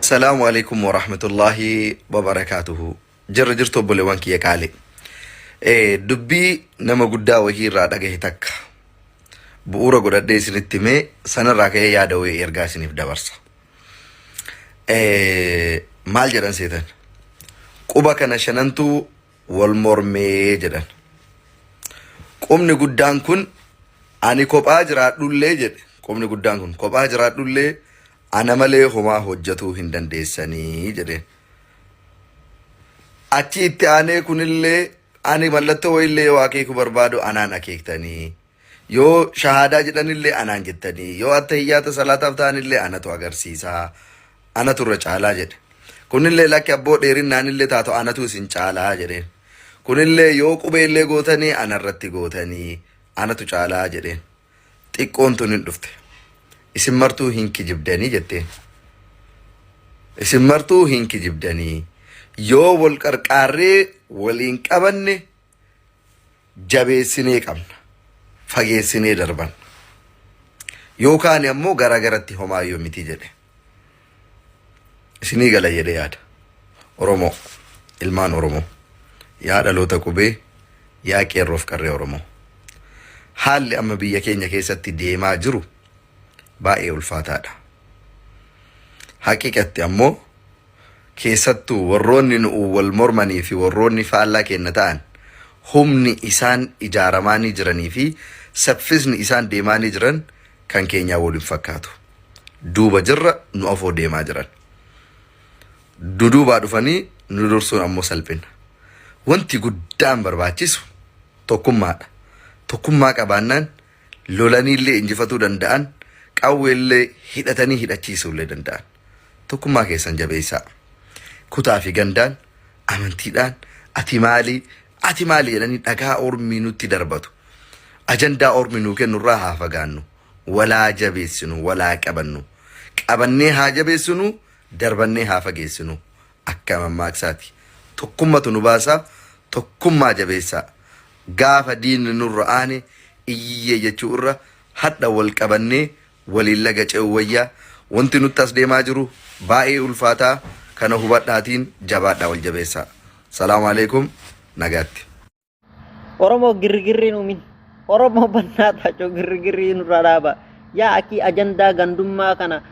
السلام عليكم ورحمة الله وبركاته. جرجرتو بولوانكي يكالي دبي نما قدا وهي رادا جهتك بورا قدا ديسن التمي سنة راكي يادوي إرجاسني في دبرسا مال جدًا سيدان قبا كان شننتو والمرمي جدًا قمني قدان كن أني كوب أجرات لولي جد قمني قدان كن كوب أجرات لولي أنا ملي هما هجتو هندن ديساني جدين أتي تاني كن اللي أنا ملتو اللي واقعي كبربادو أنا نكيك تاني يو شهادة جدن اللي أنا جتني يو أتهيات صلاة أفتان اللي أنا تو أغر سيسا أنا تو رجالا جد كن اللي لك أبو ديرين نان اللي تاتو أنا تو سنچالا جدين كن اللي يو قبه اللي غوتني أنا رتي غوتني أنا تو چالا جدين تيكون تو ندفته isin martuu hin kijibdanii jetteen isin martuu hin kijibdanii yoo wal qarqaarree waliin qabanne jabeessinee qabna fageessinee darban yookaan ammoo garagaratti homaayyoo miti jedhe isinii gala jedhe yaada Oromoo ilmaan Oromoo yaa dhaloota qubee yaa qeerroof qarree Oromoo haalli amma biyya keenya keessatti deemaa jiru baay'ee ulfaataadha. Haqiiqatti ammoo keessattuu warroonni nu wal mormanii fi warroonni faallaa kenna ta'an humni isaan ijaaramaanii jiranii fi saffisni isaan deemaanii jiran kan keenyaa waliin fakkaatu. Duuba jirra nu afoo deemaa jiran. Duduubaa dhufanii nu dursuun ammoo salphina. Wanti guddaan barbaachisu tokkummaadha. Tokkummaa qabaannaan lolaniillee injifatuu danda'an qawweellee hidhatanii hidhachiisuullee danda'an tokkummaa keessan jabeessaa kutaa fi gandaan amantiidhaan ati maali jedhanii dhagaa ormii nutti darbatu ajandaa ormii nuu kennurraa haa fagaannu walaa jabeessinu walaa qabannee haa jabeessinu darbannee haa fageessinu akka mammaaksaati tokkummatu nu baasaa tokkummaa jabeessaa gaafa diinni nurra aane iyyee jechuu irra hadha wal qabannee waliin laga ceewwayyaa wanti nutti as deemaa jiru baay'ee ulfaataa kana hubadhaatiin jabaadhaa wal jabeessaa. Salaamu alaikum nagaatti. Oromoo girgirriin uumin Oromoo bannaataa coo girgirriin irraa dhaaba yaa akii ajandaa gandummaa kana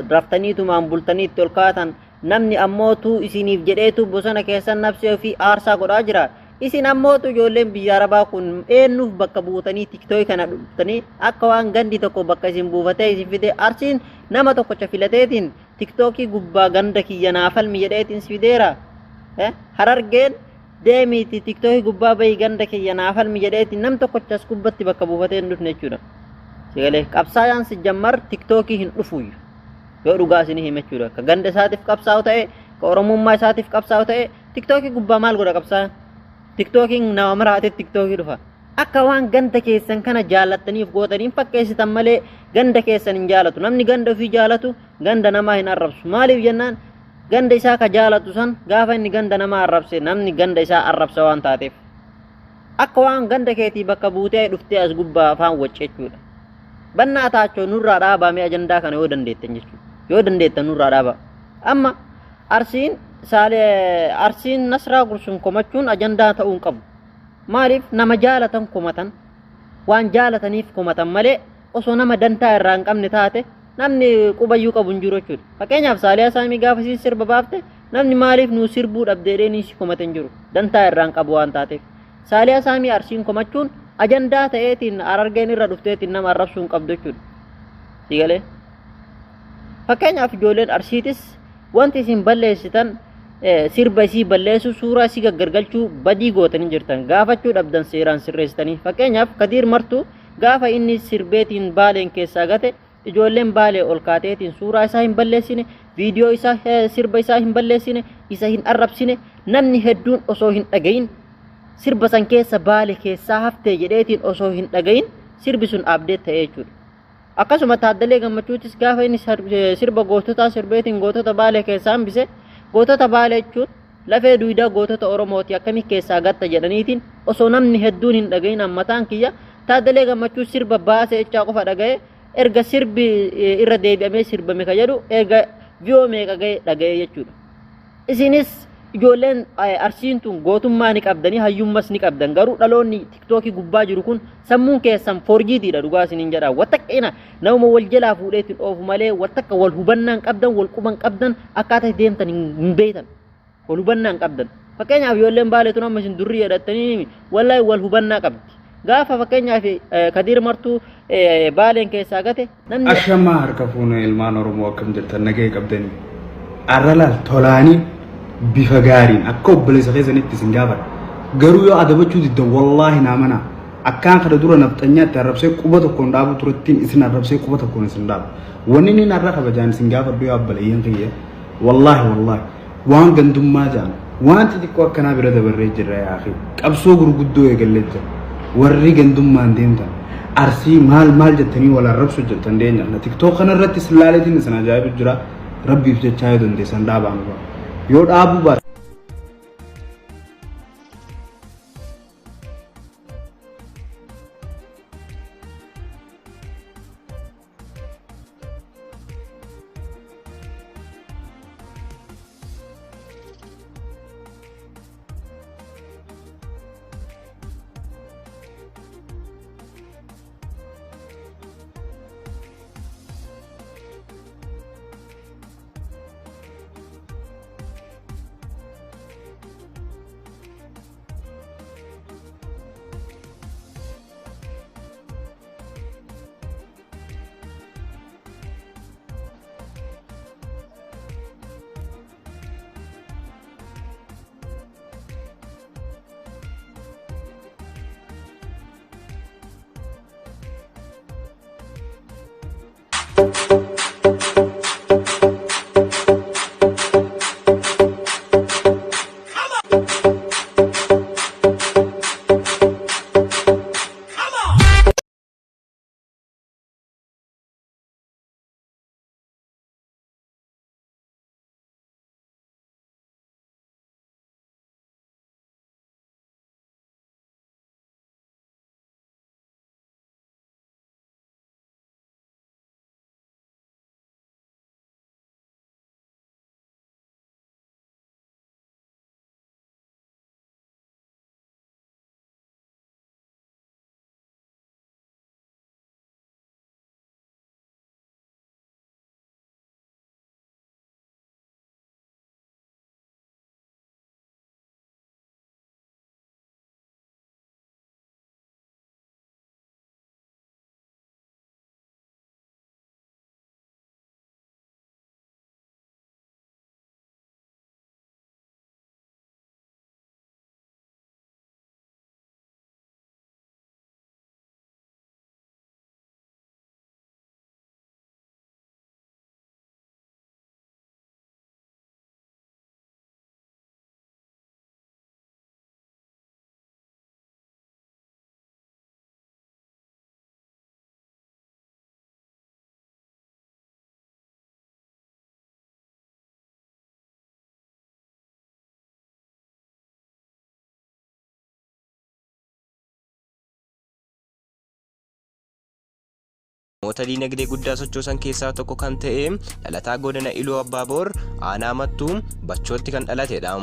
raftaniitumaan bultaniitti ol kaatan namni ammootu isiniif jedheetu bosona keessan nabsee ofii aarsaa godhaa jira. Isin ammootu ijoolleen biyya Arabaa kun eenyuuf bakka buutanii tiktooki kana dhuftanii akka waan gandi tokko bakka isin buufatee isin fide arsiin nama tokkocha filateetiin tiktookii gubbaa ganda kiyya naafalmi jedheetiin si fideera harargeen deemiiti tiktookii gubbaa bayi ganda kiyya naafalmi jedheetiin nam tokkochas gubbatti bakka buufatee hin dhufne jechuudha. Sigalee qabsaayaan si jammar tiktookii hin dhufuyyu yoo dhugaa isinii hime jechuudha. Ka ganda isaatiif qabsaa'u ta'e ka oromummaa isaatiif qabsaa'u ta'e tiktookii gubbaa maal godha qabsaa'an TikToking nama maraate TikTokii dhufa akka waan ganda keessan kana jaallattaniif gootaniin fakkeessitan malee ganda keessan hin jaalatu namni ganda ofii jaalatu ganda namaa hin arrabsu maaliif jennaan ganda isaa ka jaalatu san gaafa inni ganda namaa arrabse namni ganda isaa arrabsa waan taateef akka waan ganda keetii bakka buutee dhuftee as gubbaa afaan wacceechuudha bannaa taachoo nurraa dhaabame ajandaa kana yoo dandeettan jechuudha yoo dandeettan nurraa dhaaba amma arsiin nasraa gursun komachuun ajandaa ta'uun qabu maaliif nama jaalatan komatan waan jaalataniif komatan malee osoo nama dantaa irraa hin qabne taate namni qubayyuu qabu hin jiru jechuudha. Fakkeenyaaf Saaliyaa Saamii gaafa siin sirba baafte namni maaliif nuu sirbuu dhabdeedhee ni si komatan jiru dantaa irraa hin qabu waan taateef Saaliyaa Saamii arsiin komachuun ajandaa ta'eetiin arargeen irra dhufteetiin nama arrabsuu hin qabdu jechuudha. Sigalee fakkeenyaaf ijoolleen arsiitis wanti isin balleessitan sirba isii balleessu suuraa isii gaggargalchuu badii gootanii jirtan gaafachuu dhabdan seeraan sirreessitanii fakkeenyaaf Kadiir Martuu gaafa inni sirbeetiin baaleen keessaa gate ijoolleen baalee ol kaateetiin suuraa isaa hin balleessine viidiyoo isaa sirba isaa hin balleessine isa hin arrabsine namni hedduun osoo hin dhagayin sirba san keessa baale keessaa haftee jedheetiin osoo hin dhagayin sirbi sun abdeet ta'ee jechuudha. Akkasuma Taaddalee Gammachuutis gaafa inni sirba goototaa sirbeetiin gootota baalee keessaa hambise gootota baalee jechuun lafee duwidaa gootota Oromooti akkamii keessaa gatta jedhaniitiin osoo namni hedduun hin dhagayin ammataan kiyya Taaddalee Gammachuu sirba baasee jechaa qofa dhagaye erga sirbi irra deebi'amee sirbame ka jedhu erga viyoo meeqa dhaga'e jechuudha. Isinis ijoolleen arsiin tun gootummaa ni qabdanii hayyummas ni qabdan garuu dhaloonni tiktookii gubbaa jiru kun sammuun keessan forjiitiidha dhugaa isiniin jedha wattaqina nama wal jalaa fuudheetiin oofu malee wattakka wal hubannaan qabdan wal quban qabdan akkaataa deemtan hin beektan wal hubannaan qabdan fakkeenyaaf ijoolleen baaleetu nama isin durrii jedhattanii wallahi wal hubannaa qabdi gaafa fakkeenyaaf Kadiir Martuu baaleen keessaa gate namni ashama harka fuuna ilmaan Oromoo akkam jirtan nagee qabdanii arralaal tolaanii bifa gaariin akka obboleessa keessanitti isin gaafadha garuu yoo adabachuu diddan wallaahi naamana akkaan kada dura nafxanyaatti arrabsee quba tokkoon dhaabu turettiin isin arrabsee quba tokkoon isin dhaabu wanni inni narra kabajaan isin gaafadhu yoo abbalayyan kiyya wallaahi waan gandummaa jaan waan xixiqqoo akkanaa bira dabarree jirra yaa akhi qabsoo gurguddoo eegallee jira warri gandummaan deemtan arsii maal jettanii wal arrabsu jettan deenya na tiktook kanarratti silaaleetiin isin ajaa'ibu jira rabbiif jechaa yoo dandeessan dhaabaan yoo dhaabu baata Namoota diinagdee guddaa sochoosan keessaa tokko kan ta'e dhalataa godina Iluu Abbaaboor aanaa Mattuu Bachootti kan dhalatedha.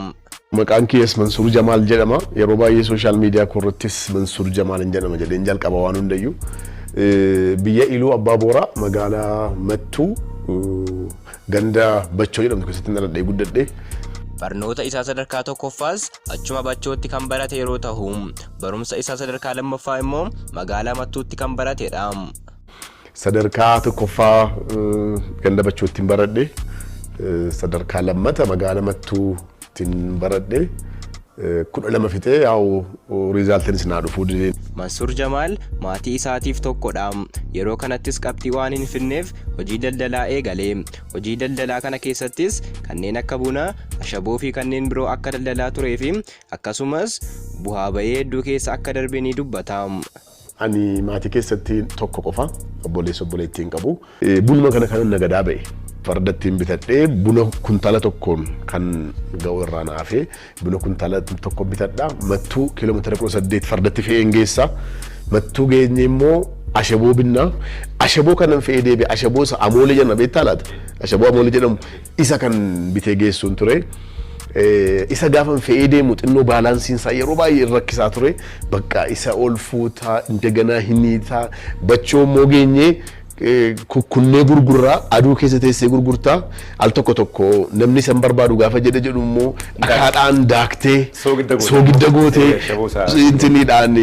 Maqaan kiyyaas Mansuur Jamaal jedhama. Yeroo baay'ee sooshaal miidiyaa korrattis Mansuur Jamaal jedhama jedheen jalqaba waan hundayyuu. Biyya Iluu Abbaaboora magaalaa Mattuu ganda Bachoo jedhamtu keessatti dhaladhee guddadhe. Barnoota isaa sadarkaa tokkoffaas achuma Bachootti kan barate yeroo ta'u, barumsa isaa sadarkaa lammaffaa immoo magaalaa Mattuutti kan baratedha. Sadarkaa tokkoffaa ganda Bachootti baradhe, sadarkaa lammata magaalaa Mattuutti baradhe, 12 fixee yaa'u riizaaltiin isin dhufuu dide. Mansuur Jamaal maatii isaatiif tokkodha. Yeroo kanattis qabxii waan hin finneef hojii daldalaa eegale. Hojii daldalaa kana keessattis kanneen akka buna, ashaboo fi kanneen biroo akka daldalaa turee fi akkasumas bu'aa bahee hedduu keessa akka darbe ni dubbata. Ani maatii keessatti tokko qofa obboleettiin qabu. Bunuma kana kan nagadaa ba'e. Fardattiin bitadhee buna kuntaala tokkoon kan ga'u irraa naafee buna kuntaala tokko bitadhaa Mattuu kiiloomeetira 18 fardatti fe'een geessa. Mattuu geenye immoo ashaboo binnaa ashaboo kanan fe'ee deebi'e ashaboo isa amoolee jenna beektaa laata ashaboo amoolee jedhamu isa kan bitee geessuun ture. Isa gaafan fe'ee deemu xinnoo baalaansiin isaa yeroo baay'ee rakkisaa ture bakka isa ol fuutaa indaganaa hiniitaa bachoo immoo geenyee kunnee gurgurraa aduu keessa teessee gurgurtaa al tokko namni san barbaadu gaafa jedhu immoo dhakaadhaan daaktee soogidda gootee intiniidhaan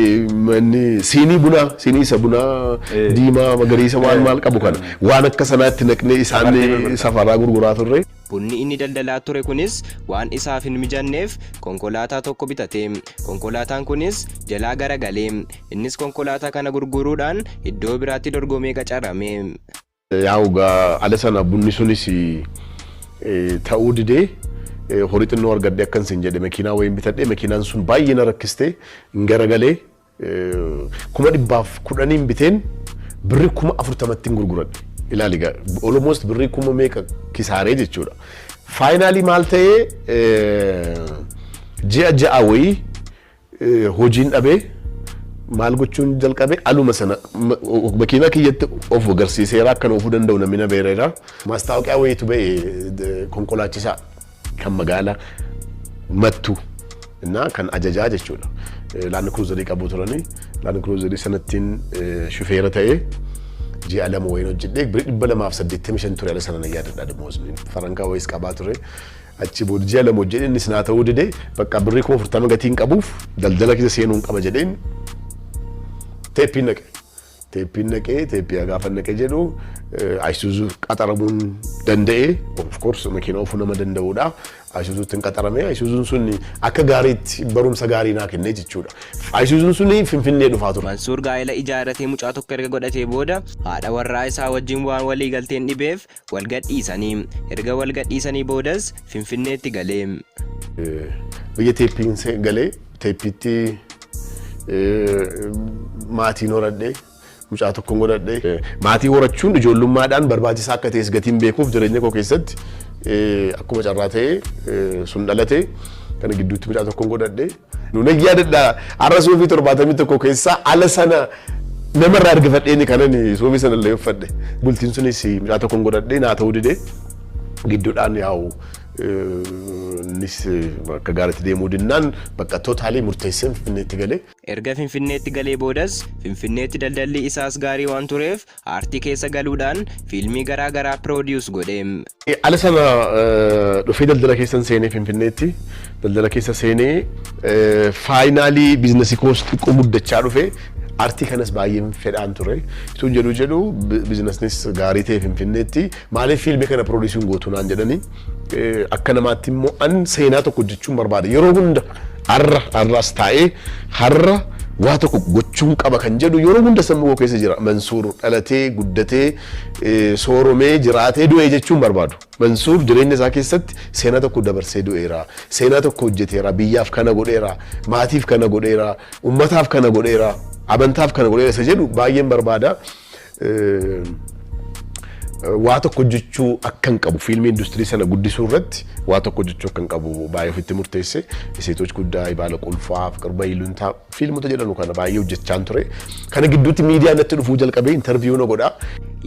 siinii bunaa siinii isa bunaa diimaa magariisa maal qabu kana waan akka sanaatti naqnee isaan safaraa gurguraa turre. Bunni inni daldalaa ture kunis waan isaaf hin mijanneef konkolaataa tokko bitate. Konkolaataan kunis jalaa garagalee. Innis konkolaataa kana gurguruudhaan iddoo biraatti dorgomee qacarame. Yaa'ugaa ala sana bunni sunis ta'uu didee horii xinnoo argadde akkan sin jedhe makiinaa wayiin bitadhe makiinaan sun baay'ee na rakkiste hin garagalee 110,000 biteen birri 40,000tti gurguradhe. Ilaali gaa almost birrii 10,000 kisaaree jechuudha. Faayinaalii maal ta'ee ji'a wayii hojiin dhabee maal gochuun jalqabe aluma sana makiinaa kiyyatti of agarsiiseera akkan ofuu danda'u namni na beereera. Maastaawoqiyaa wayiitu ba'e konkolaachisaa kan magaalaa mattu innaa kan ajajaa jechuudha. Laandi Kruuzarii qabu turanii Laandi Kruuzarii sanattiin shufeera ta'ee ji'a lama wayiin hojjedhee birrii 285 ture ala sana na yaadadha demoosni farankaa wayiis qabaa ture. Achi booda ji'a lama hojjedhee innis naa ta'uu didee bakka birrii 40 gatiin qabuuf daldala keessa seenuun qaba jedheen teeppiin naqee teeppii gaafa naqee jedhu Isuzu qaxaramuun danda'e of course makiina ofuu nama danda'uudha. Isuzuutti qaxarame Isuzuun sun akka gaariitti barumsa gaarii naa kennee jechuudha. Isuzuun sun Finfinnee dhufaa ture. Mansuur gaa'ela ijaarratee mucaa tokko erga godhatee booda haadha warraa isaa wajjin waan walii galteen dhibeef wal gadhiisanii erga wal gadhiisanii boodas Finfinneetti galee. Biyya teeppiin galee teeppiitti maatiin horadhee mucaa tokkoon godhadhee maatii horachuun ijoollummaadhaan barbaachisaa akka ta'es gatiin beekuuf jireenya koo keessatti akkuma carraa ta'ee sun dhalatee kana gidduutti mucaa tokkoon godhadhee nuuna yaadadha har'a suufii 71 keessaa ala sana namarraa argifadheeni kanan suufii sana illee uffadhe bultiin sunis mucaa tokkoon godhadhee naa ta'uu didee gidduudhaan yaa'u nis akka gaariitti deemuu dinnaan bakka tootaalii murteesseen Finfinneetti galee. Erga Finfinneetti galee boodas Finfinneetti daldalli isaas gaarii waan tureef aartii keessa galuudhaan fiilmii garaa garaa piroodius godhe. Ala sana dhufee daldala keessan seenee Finfinneetti daldala keessa seenee faayinaalii biizinasii koos xiqqoo guddachaa dhufee aartii kanas baay'een fedhaan ture. Sun jedhu biizinasnis gaarii ta'e Finfinneetti maaliif fiilmii kana piroodiisuun gootu naan jedhanii akka namaatti immoo an seenaa tokko hojjechuun barbaada yeroo hunda har'as taa'ee har'a waa tokko gochuun qaba kan jedhu yeroo hunda sammuu keessa jira. Mansuur dhalatee guddatee sooromee jiraatee du'ee jechuun barbaadu. Mansuur jireenya isaa keessatti seenaa tokko dabarsee du'eera. Seenaa tokko hojjeteera. Biyyaaf kana godheera. Maatiif kana godheera. Ummataaf kana godheera. Amantaaf kana godheera isa jedhu baay'een barbaada. Waa tokko hojjechuu akkan qabu fiilmii industirii sana guddisuu irratti waa tokko hojjechuu akkan qabu baay'ee ofitti murteesse Seetoch Guddaa Ibaala Qulfaa Fiqir Iluntaa fiilmota jedhamu kana baay'ee hojjechaan ture. Kana gidduutti miidiyaa natti dhufuu jalqabee intarviyuu na godha.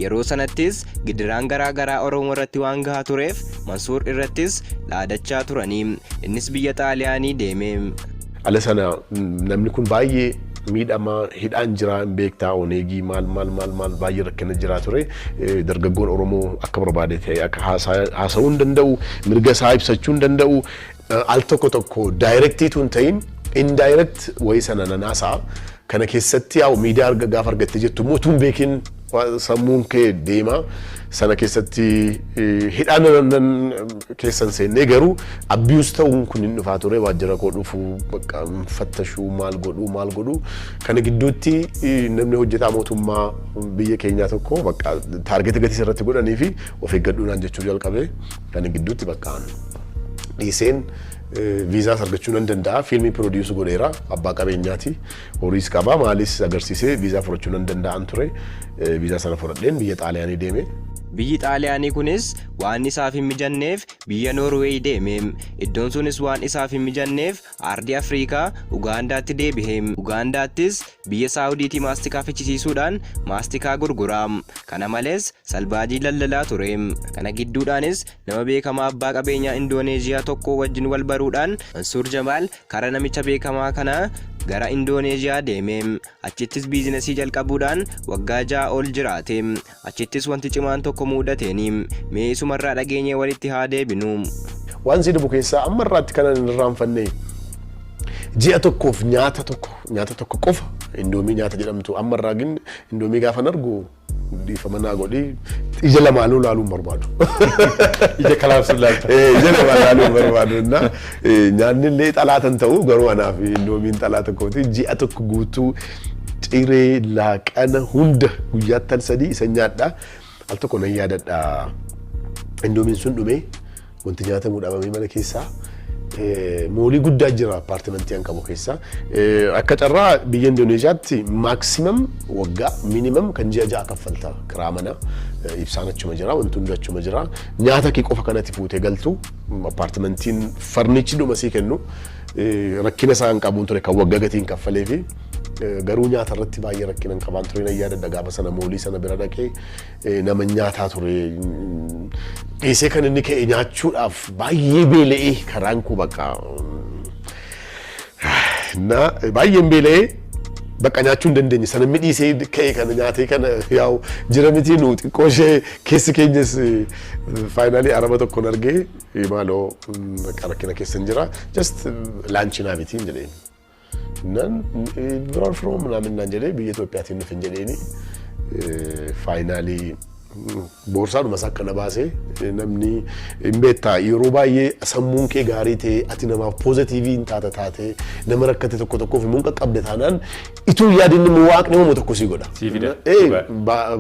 Yeroo sanattis gidiraan garaa garaa Oromoo irratti waan gahaa tureef Mansuur irrattis dhaadachaa turanii innis biyya Xaaliyaanii deeme. Ala sana namni kun baay'ee miidhama hidhaan jira beektaa oneegii maal baay'ee rakkina jira ture. Dargaggoon Oromoo akka barbaade ta'e akka haasa'uu hin danda'u mirga isaa ibsachuu hin danda'u al tokko daayirektiitu hin ta'in indaayirekt wayii sana nanaasaa kana keessatti yaa'u miidiyaa gaafa argattee jettu immoo tun beekin sammuun kee deema sana keessatti hidhaan keessan seennee garuu abiyuus ta'uun kun hin dhufaa ture waajjira koo dhufuu bakka fattashuu maal godhuu kana gidduutti namni hojjetaa mootummaa biyya keenyaa tokko bakka taargetii gatii irratti godhanii fi of eeggadhuunaan jechuu jalqabe kana gidduutti bakka dhiiseen viizaas argachuu nan danda'a fiilmii piroodiisuu godheera abbaa qabeenyaati horiis qaba maalis agarsiisee viizaa fudhachuu nan danda'an ture viizaa sana fudhadheen biyya Xaaliyaanii deeme. Biyyi Xaaliyaanii kunis waan isaaf hin mijanneef biyya Noorweey deeme. Iddoon sunis waan isaaf hin mijanneef Aardii Afrikaa Ugaandaatti deebi'e. Ugaandaattis biyya Saawudiitii maastikaa fichisiisuudhaan maastikaa gurgura. Kana malees salbaajii daldalaa ture. Kana gidduudhaanis nama beekamaa abbaa qabeenyaa Indooneeziyaa tokko wajjin wal baruudhaan Mansuur Jamaal karaa namicha beekamaa kana gara Indooneeziyaa deeme. Achittis biizinasii jalqabuudhaan waggaa 6 ol jiraate. Achittis wanti cimaan tokko muudateeni. Mee isumarraa dhageenyee walitti haa deebinu. Waan si dhubu keessaa amma irraatti kana hin irraanfanne ji'a tokkoof nyaata tokko qofa indoomii nyaata jedhamtu amma irraa gin indoomii gaafan argu dhiifama naa godhi ija lamaanuu laaluun barbaadu. Ija kalaabsuun laalta. Ija lamaan laaluun barbaadu na nyaanni illee xalaatan ta'u garuu anaaf indoomiin xalaata kooti ji'a tokko guutuu ciree laaqana hunda guyyaattan 3 isa nyaadha. Al tokko nan yaadadha indoomiin sun dhume wanti nyaatamuu dhabamee mana keessaa moolii guddaa jira appartimentii qabu keessa akka carraa biyya Indoneeziyaatti maximum waggaa minimum kan ji'a 6 kaffalta kiraa mana ibsaan achuma jira wanti hundi achuma jira nyaata kee qofa kanatti fuutee galtu appartimentiin farnichi dhuma sii kennu rakkina isaan qabuun ture kan waggaa gatiin kaffalee fi garuu nyaata irratti baay'ee rakkinan qabaan ture na yaadadha gaafa sana moolii sana bira dhaqee nama nyaataa ture dhiisee kan inni ka'e nyaachuudhaaf baay'ee beela'ee karaan kuu bakka na baay'een beela'ee bakka nyaachuu hin dandeenye sana midhiisee ka'e kana nyaatee kana yaa'u jira miti nu xiqqoo ishee keessi keenyas faayinaalii araba tokkoon argee maaloo rakkina keessa hin jira just laanchinaa miti hin jedheen. Nan biraan firoom ምናምን jedhee biyya Itoophiyaatiin dhufin jedheeni faayinaalii boorsaadhuma isaa akkana baasee namni hin beektaa yeroo baay'ee sammuun kee gaarii ta'e ati namaaf poozitiivii hin taate nama rakkate tokko tokkoof immoo qabde taanaan ituu yaadinni immoo waaqni immoo tokko sii godha.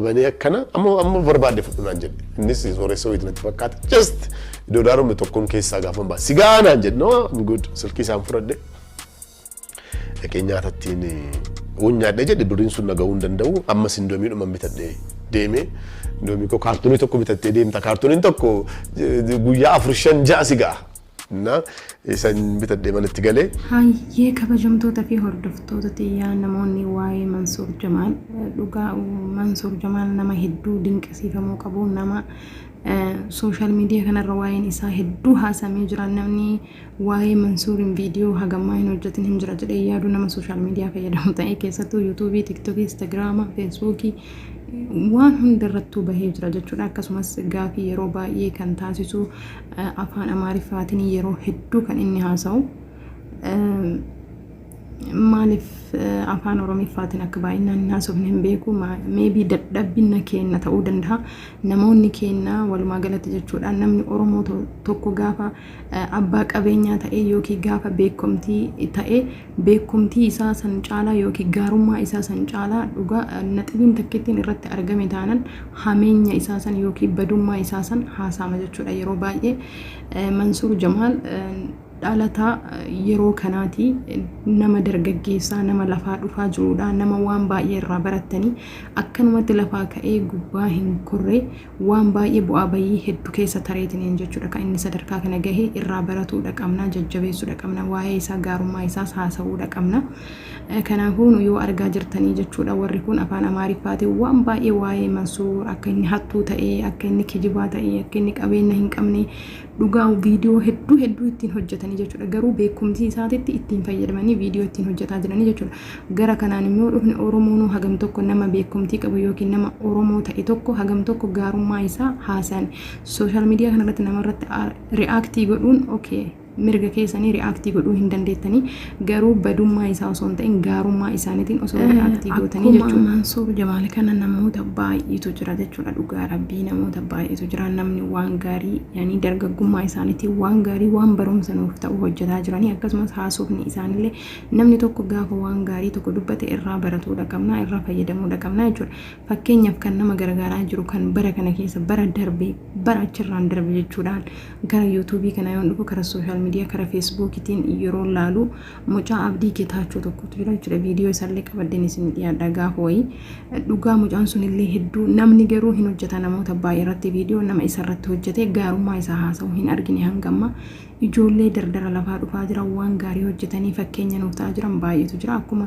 Banee akkana amma barbaadde fudhunaan jedhe innis sooressa wayitii natti fakkaata just iddoo daarumme tokkoon keessaa gaafan baase si gaanaan jedhe no good silkii isaan fudhadhe. Keenyaattiin wonyaadhe jedhe duriin sun nagahuu hin danda'u ammas indoomii dhuma bitadhe deeme indoomii ko kaartoonii tokko bitattee deemta kaartooniin tokko guyyaa 4-5 si ga'a na isan bitadhe manatti galee hayyee kabajamtoota fi hordoftoota xiyyaa namoonni waa'ee Mansuur Jamaal dhugaa Mansuur Jamaal nama hedduu dinqisiifamuu qabu nama social media kanarra waa'een isaa hedduu haasamee jira namni waa'ee Mansuuriin viidiyoo hagammaa hin hojjetin hin jira jedhee yaadu nama social media fayyadamu ta'e keessattuu YouTube, TikTok, Instagram, Facebook waan hundarrattuu bahee jira jechuudha akkasumas gaafii yeroo baay'ee kan taasisu afaan Amaariffaatiin yeroo hedduu kan inni haasa'u maaliif afaan Oromiffaatiin akka baay'inaan haasofne hin beeku maybe dadhabbina keenya ta'uu danda'a namoonni keenya walumaa galatti jechuudha namni Oromoo tokko gaafa abbaa qabeenyaa ta'e yookiin gaafa beekumtii ta'e beekumtii isaa san caalaa yookiin gaarummaa isaa san caalaa dhugaa naxibiin takkittiin irratti argame taanan hameenya isaa san yookiin badummaa isaa san haasama jechuudha yeroo baay'ee Mansuur Jamaal dhalataa yeroo kanaati nama dargaggeessaa nama lafaa dhufaa jirudha nama waan baay'ee irraa barattanii akkanumatti lafaa ka'ee gubbaa hin korree waan baay'ee bu'aa bayii hedduu keessa tareetiin jechuudha kan inni sadarkaa kana gahee irraa baratuudha qabna jajjabeessuudha qabna waa'ee isaa gaarummaa isaas haasa'uudha qabna kanaafuu yoo argaa jirtanii jechuudha warri kun afaan Amaariffaatiin waan baay'ee waa'ee Mansuur akka inni hattuu ta'ee akka inni kijibaa ta'ee akka inni qabeenya hin qabne dhugaa viidiyoo hedduu ittiin hojjetanii jechuudha garuu beekumtii isaatitti ittiin fayyadamanii viidiyoo ittiin hojjetaa jiranii jechuudha gara kanaan immoo dhufne Oromoon hagam tokko nama beekumtii qabu yookiin nama Oromoo ta'e tokko hagam tokko gaarummaa isaa haasan social media kanarratti namarratti react godhuun okay mirga keessanii react godhuu hin dandeettanii garuu badummaa isaa osoo hin ta'in gaarummaa isaaniitiin osoo react gootanii jechuudha Mansuur Jamaal kana namoota baay'eetu jira jechuudha dhugaa rabbii namoota baay'eetu jira namni waan gaarii yani dargaggummaa isaaniitiin waan gaarii waan barumsa nuuf ta'u hojjetaa jiranii akkasumas haasofni isaanillee namni tokko gaafa waan gaarii tokko dubbate irraa baratuudha qabna irraa fayyadamuudha qabna jechuudha fakkeenyaaf kan nama gargaaraa jiru kan bara kana keessa bara darbee bara achirraan darbe jechuudhaan gara YouTube kana yoon dhufu gara social miidiyaa karaa feesbuukiitiin yeroo laalu mucaa abdii kitaachoo tokkotu jira jechuudha viidiyoo isaallee qabadeen isin dhiyaadha gaafa wayii dhugaa mucaan sun illee hedduu namni garuu hin hojjeta namoota baay'ee irratti viidiyoo nama isa irratti hojjete gaarummaa isaa haasa'u hin argine hangamma ijoollee dardara lafaa dhufaa jira waan gaarii hojjetanii fakkeenya nuuf ta'aa jiran baay'eetu jira akkuma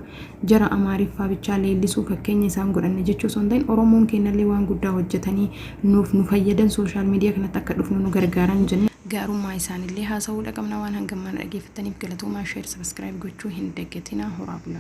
jara amaariffaa bichaa leellisuu fakkeenya isaan godhanne jechuu osoo hin ta'in oromoon kennallee waan guddaa hojjetanii nuuf nu fayyadan sooshaal miidiyaa kanatti akka dhufnu nu gargaaran jenne gaarummaa isaanillee haasa'uu dhaqabna waan hangammaan dhageeffataniif galatoomaa sheer sabiskiraayib gochuu hin daggatinaa horaa bula.